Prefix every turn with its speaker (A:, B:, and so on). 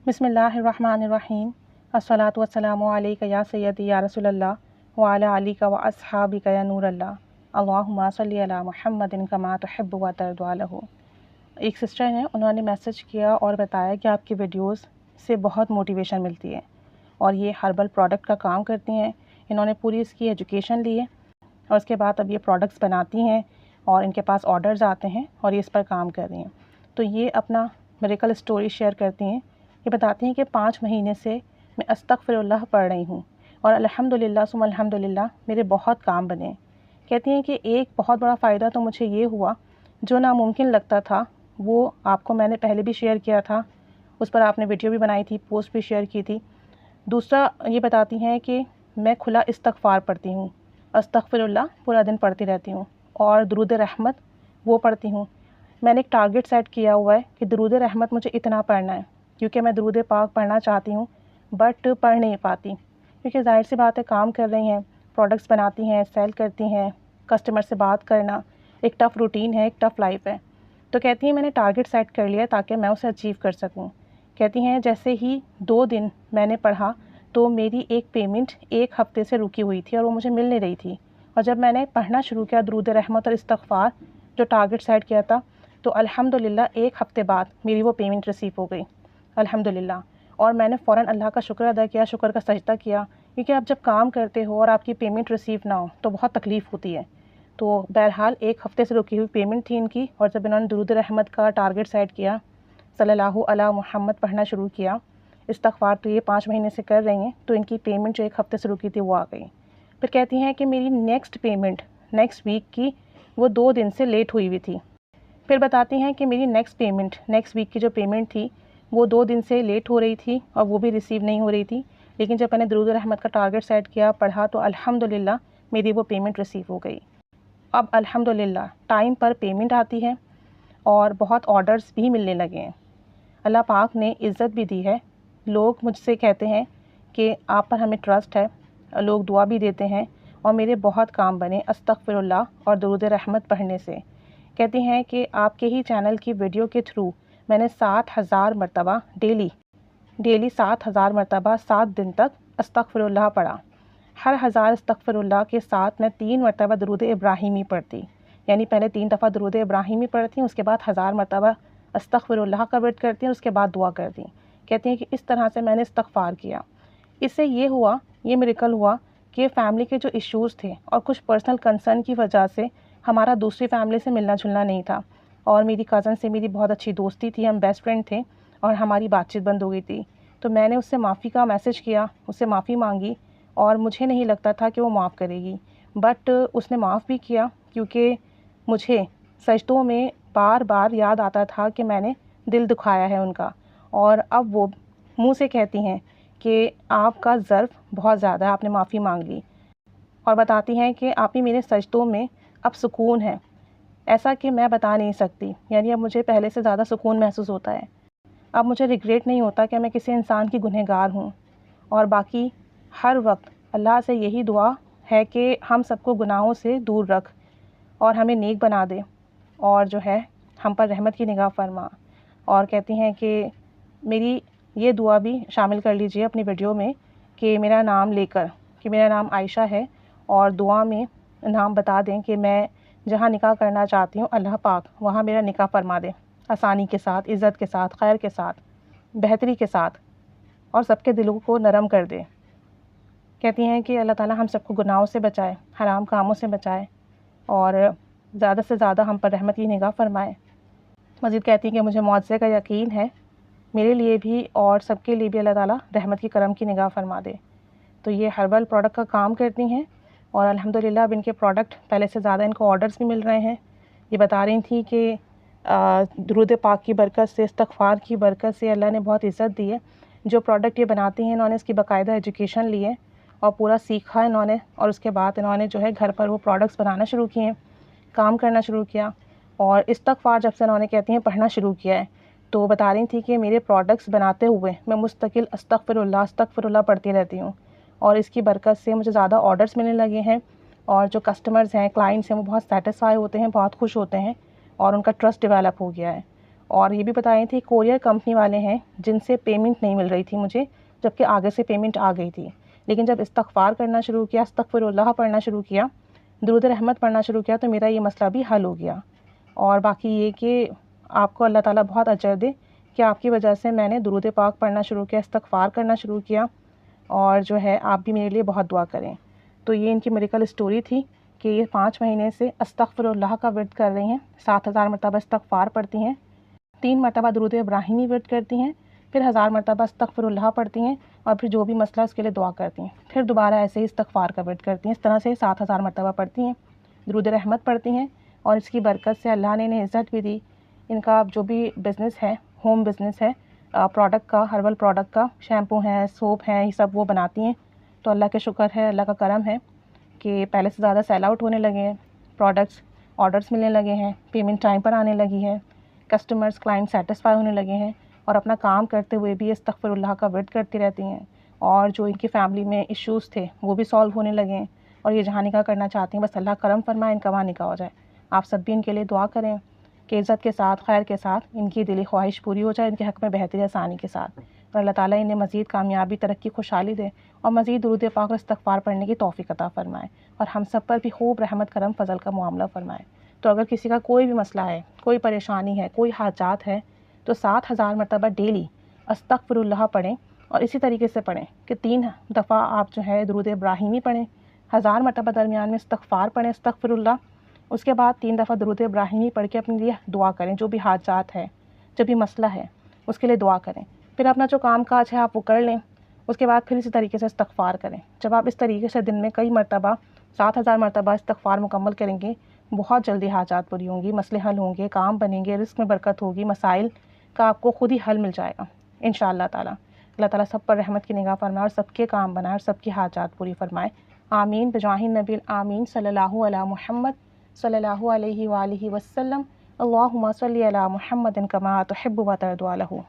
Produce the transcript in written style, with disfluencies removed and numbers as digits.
A: बिस्मिल्लाहिर्रहमानिर्रहीम। अस्सलातु वस्सलामु अलैका या सय्यदी या रसूल अल्लाह व अला आलिका व अस्हाबिका या नूर अल्लाह। अल्लाहुम्मा सल्ली अला मुहम्मदिन कमा तुहिब्बु व तर्दा लहू। एक सिस्टर हैं, उन्होंने मैसेज किया और बताया कि आपकी वीडियोस से बहुत मोटिवेशन मिलती है और ये हर्बल प्रोडक्ट का काम करती हैं। इन्होंने पूरी इसकी एजुकेशन ली है और उसके बाद अब ये प्रोडक्ट्स बनाती हैं और इनके पास ऑर्डर्स आते हैं और ये इस पर काम कर रही हैं। तो ये अपना मिरेकल स्टोरी शेयर करती हैं। ये बताती हैं कि 5 महीने से मैं अस्तगफिरुल्लाह पढ़ रही हूँ और अल्हम्दुलिल्लाह सुम्मा अल्हम्दुलिल्लाह मेरे बहुत काम बने। कहती हैं कि एक बहुत बड़ा फ़ायदा तो मुझे ये हुआ, जो नामुमकिन लगता था वो आपको मैंने पहले भी शेयर किया था, उस पर आपने वीडियो भी बनाई थी, पोस्ट भी शेयर की थी। दूसरा ये बताती हैं कि मैं खुला इस्तग़फ़ार पढ़ती हूँ, अस्तगफिरुल्लाह पूरा दिन पढ़ती रहती हूँ और दुरूद रहमत वो पढ़ती हूँ। मैंने एक टारगेट सेट किया हुआ है कि दुरूद रहमत मुझे इतना पढ़ना है, क्योंकि मैं दुरूद पाक पढ़ना चाहती हूँ बट पढ़ नहीं पाती, क्योंकि ज़ाहिर सी बात है काम कर रही हैं, प्रोडक्ट्स बनाती हैं, सेल करती हैं, कस्टमर से बात करना एक टफ़ रूटीन है, एक टफ़ लाइफ है। तो कहती हैं मैंने टारगेट सेट कर लिया ताकि मैं उसे अचीव कर सकूं। कहती हैं जैसे ही 2 दिन मैंने पढ़ा तो मेरी एक पेमेंट 1 हफ़्ते से रुकी हुई थी और वो मुझे मिल नहीं रही थी, और जब मैंने पढ़ना शुरू किया दुरूद रहमत और इस्तग़फ़ार जो टारगेट सेट किया था, तो अल्हम्दुलिल्लाह 1 हफ़्ते बाद मेरी वो पेमेंट रिसीव हो गई अल्हम्दुलिल्लाह। और मैंने फ़ौरन अल्लाह का शुक्र अदा किया, शुक्र का सजदा किया, क्योंकि आप जब काम करते हो और आपकी पेमेंट रिसीव ना हो तो बहुत तकलीफ़ होती है। तो बहरहाल 1 हफ़्ते से रुकी हुई पेमेंट थी इनकी, और जब इन्होंने दुरूद रहमत का टारगेट सेट किया, सल्लल्लाहु अला मुहम्मद पढ़ना शुरू किया, इस्तग़फ़ार तो ये 5 महीने से कर रही हैं, तो इनकी पेमेंट जो 1 हफ़्ते से रुकी थी वो आ गई। फिर कहती हैं कि मेरी नेक्स्ट पेमेंट नेक्स्ट वीक की वो 2 दिन से लेट हुई हुई थी। फिर बताती हैं कि मेरी नेक्स्ट वीक की जो पेमेंट थी वो 2 दिन से लेट हो रही थी और वो भी रिसीव नहीं हो रही थी, लेकिन जब मैंने दुरूद रहमत का टारगेट सेट किया, पढ़ा, तो अल्हम्दुलिल्लाह मेरी वो पेमेंट रिसीव हो गई। अब अल्हम्दुलिल्लाह टाइम पर पेमेंट आती है और बहुत ऑर्डर्स भी मिलने लगे हैं। अल्लाह पाक ने इज़्ज़त भी दी है। लोग मुझसे कहते हैं कि आप पर हमें ट्रस्ट है, लोग दुआ भी देते हैं और मेरे बहुत काम बने अस्तगफिरुल्लाह और दुरूद रहमत पढ़ने से। कहती हैं कि आपके ही चैनल की वीडियो के थ्रू मैंने 7000 मरतबा डेली 7000 मरतबा 7 दिन तक अस्तगफिरुल्लाह पढ़ा। हर 1000 अस्तगफिरुल्लाह के साथ मैं 3 मरतबा दुरूद इब्राहिमी पढ़ती, यानी पहले 3 दफ़ा दुरूद इब्राहिमी पढ़ती, उसके बाद 1000 मरतबा अस्तगफिरुल्लाह का वर्द करती हैं, उसके बाद दुआ करती। कहती हैं कि इस तरह से मैंने इस्तग़फ़ार किया। इससे ये मिरेकल हुआ कि फ़ैमिली के जो इश्यूज़ थे और कुछ पर्सनल कंसर्न की वजह से हमारा दूसरी फ़ैमिली से मिलना जुलना नहीं था, और मेरी कज़न से मेरी बहुत अच्छी दोस्ती थी, हम बेस्ट फ्रेंड थे और हमारी बातचीत बंद हो गई थी। तो मैंने उससे माफ़ी का मैसेज किया, उससे माफ़ी मांगी और मुझे नहीं लगता था कि वो माफ़ करेगी, बट उसने माफ़ भी किया, क्योंकि मुझे सजदों में बार बार याद आता था कि मैंने दिल दुखाया है उनका। और अब वो मुंह से कहती हैं कि आपका ज़र्फ़ बहुत ज़्यादा है, आपने माफ़ी मांग ली, और बताती हैं कि आप ही मेरे सजदों में अब सुकून है, ऐसा कि मैं बता नहीं सकती। यानी अब मुझे पहले से ज़्यादा सुकून महसूस होता है। अब मुझे रिग्रेट नहीं होता कि मैं किसी इंसान की गुनहगार हूँ। और बाकी हर वक्त अल्लाह से यही दुआ है कि हम सबको गुनाहों से दूर रख और हमें नेक बना दे, और जो है हम पर रहमत की निगाह फरमा। और कहती हैं कि मेरी ये दुआ भी शामिल कर लीजिए अपनी वीडियो में कि मेरा नाम लेकर, कि मेरा नाम आयशा है, और दुआ में नाम बता दें कि मैं जहाँ निकाह करना चाहती हूँ अल्लाह पाक वहाँ मेरा निकाह फरमा दे, आसानी के साथ, इज़्ज़त के साथ, खैर के साथ, बेहतरी के साथ, और सबके दिलों को नरम कर दे। कहती हैं कि अल्लाह ताला हम सबको गुनाहों से बचाए, हराम कामों से बचाए और ज़्यादा से ज़्यादा हम पर रहमत की निगाह फरमाए। मज़ीद कहती हैं कि मुझे मौज़े का यकीन है मेरे लिए भी और सबके लिए भी अल्लाह ताला रहमत की करम की निगाह फरमा दे। तो ये हर्बल प्रोडक्ट का काम करती हैं और अल्हम्दुलिल्लाह अब इनके प्रोडक्ट पहले से ज़्यादा इनको ऑर्डर्स भी मिल रहे हैं। ये बता रही थी कि दुरूद पाक की बरकत से, इस्तग़फ़ार की बरकत से अल्लाह ने बहुत इज़्ज़त दी है। जो प्रोडक्ट ये बनाती हैं इन्होंने इसकी बाकायदा एजुकेशन ली है और पूरा सीखा इन्होंने, और उसके बाद इन्होंने जो है घर पर वो प्रोडक्ट्स बनाना शुरू किए, काम करना शुरू किया। और इस्तग़फ़ार जब से इन्होंने कहती हैं पढ़ना शुरू किया है, तो बता रही थी कि मेरे प्रोडक्ट्स बनाते हुए मैं मुस्तकिल अस्तग़फ़िरुल्लाह पढ़ती रहती हूँ, और इसकी बरकत से मुझे ज़्यादा ऑर्डर्स मिलने लगे हैं, और जो कस्टमर्स हैं, क्लाइंट्स हैं, वो बहुत सैटिस्फाई होते हैं, बहुत खुश होते हैं, और उनका ट्रस्ट डेवलप हो गया है। اور یہ بھی بتائے تھے کوریئر کمپنی والے ہیں جن سے پیمنٹ نہیں مل رہی تھی مجھے، جبکہ آگے سے پیمنٹ آ گئی تھی، لیکن جب استغفار کرنا شروع کیا، استغفر اللہ پڑھنا شروع کیا، درود رحمت پڑھنا شروع کیا، تو میرا یہ مسئلہ بھی حل ہو گیا۔ اور باقی یہ کہ آپ کو اللہ تعالیٰ بہت اجر دے کہ آپ کی وجہ سے میں نے درود پاک پڑھنا شروع کیا، استغفار کرنا شروع کیا، اور جو ہے آپ بھی میرے لیے بہت دعا کریں۔ تو یہ ان کی میریکل اسٹوری تھی کہ یہ 5 مہینے سے استغفر اللہ کا ورد کر رہی ہیں، 7000 مرتبہ استغفار پڑھتی ہیں، 3 مرتبہ درود ابراہیمی ورد کرتی ہیں، پھر 1000 مرتبہ استغفر اللہ پڑھتی ہیں، اور پھر جو بھی مسئلہ اس کے لیے دعا کرتی ہیں، پھر دوبارہ ایسے ہی استغفار کا ورد کرتی ہیں، اس طرح سے 7000 مرتبہ پڑھتی ہیں، درود رحمت پڑھتی ہیں، اور اس کی برکت سے اللہ نے انہیں عزت بھی دی۔ ان کا جو بھی بزنس ہے، ہوم بزنس ہے، پروڈکٹ کا، ہربل پروڈکٹ کا، شیمپو ہیں، سوپ ہیں، یہ سب وہ بناتی ہیں۔ تو اللہ کا شکر ہے، اللہ کا کرم ہے کہ پہلے سے زیادہ سیل آؤٹ ہونے لگے ہیں پروڈکٹس، آرڈرس ملنے لگے ہیں، پیمنٹ ٹائم پر آنے لگی ہے، کسٹمرز کلائنٹ سیٹسفائی ہونے لگے ہیں، اور اپنا کام کرتے ہوئے بھی استغفر اللہ کا ورد کرتی رہتی ہیں، اور جو ان کی فیملی میں ایشوز تھے وہ بھی سالو ہونے لگے ہیں، اور یہ جہاں نکاح کرنا چاہتی ہیں بس اللہ کرم فرمائے ان کا وہاں نکاح ہو جائے۔ آپ سب بھی ان کے لیے دعا کریں کہ عزت کے ساتھ، خیر کے ساتھ ان کی دلی خواہش پوری ہو جائے، ان کے حق میں بہتری آسانی کے ساتھ، اور اللہ تعالیٰ انہیں مزید کامیابی، ترقی، خوشحالی دے، اور مزید درود پاک اور استغفار پڑھنے کی توفیق عطا فرمائے، اور ہم سب پر بھی خوب رحمت کرم فضل کا معاملہ فرمائے۔ تو اگر کسی کا کوئی بھی مسئلہ ہے، کوئی پریشانی ہے، کوئی حاجات ہے، تو 7000 مرتبہ ڈیلی استغفر اللہ پڑھیں، اور اسی طریقے سے پڑھیں کہ 3 دفعہ آپ جو ہے درود ابراہیمی پڑھیں، 1000 مرتبہ درمیان میں استغفار پڑھیں، استغفر اللہ، اس کے بعد 3 دفعہ درود ابراہیمی پڑھ کے اپنے لیے دعا کریں، جو بھی حاجات ہے، جو بھی مسئلہ ہے اس کے لیے دعا کریں، پھر اپنا جو کام کاج ہے آپ وہ کر لیں، اس کے بعد پھر اسی طریقے سے استغفار کریں۔ جب آپ اس طریقے سے دن میں کئی مرتبہ 7000 مرتبہ استغفار مکمل کریں گے، بہت جلدی حاجات پوری ہوں گی، مسئلے حل ہوں گے، کام بنیں گے، رزق میں برکت ہوگی، مسائل کا آپ کو خود ہی حل مل جائے گا انشاءاللہ تعالیٰ۔ اللہ تعالیٰ سب پر رحمت کی نگاہ فرمائے، اور سب کے کام بنائے، اور سب کی حاجات پوری فرمائے، آمین بجاہ النبی آمین، صلی اللہ علی محمد صلی اللہ علیہ وآلہ وسلم، اللہم صلی علی محمد کما تحب و ترضی عنہ۔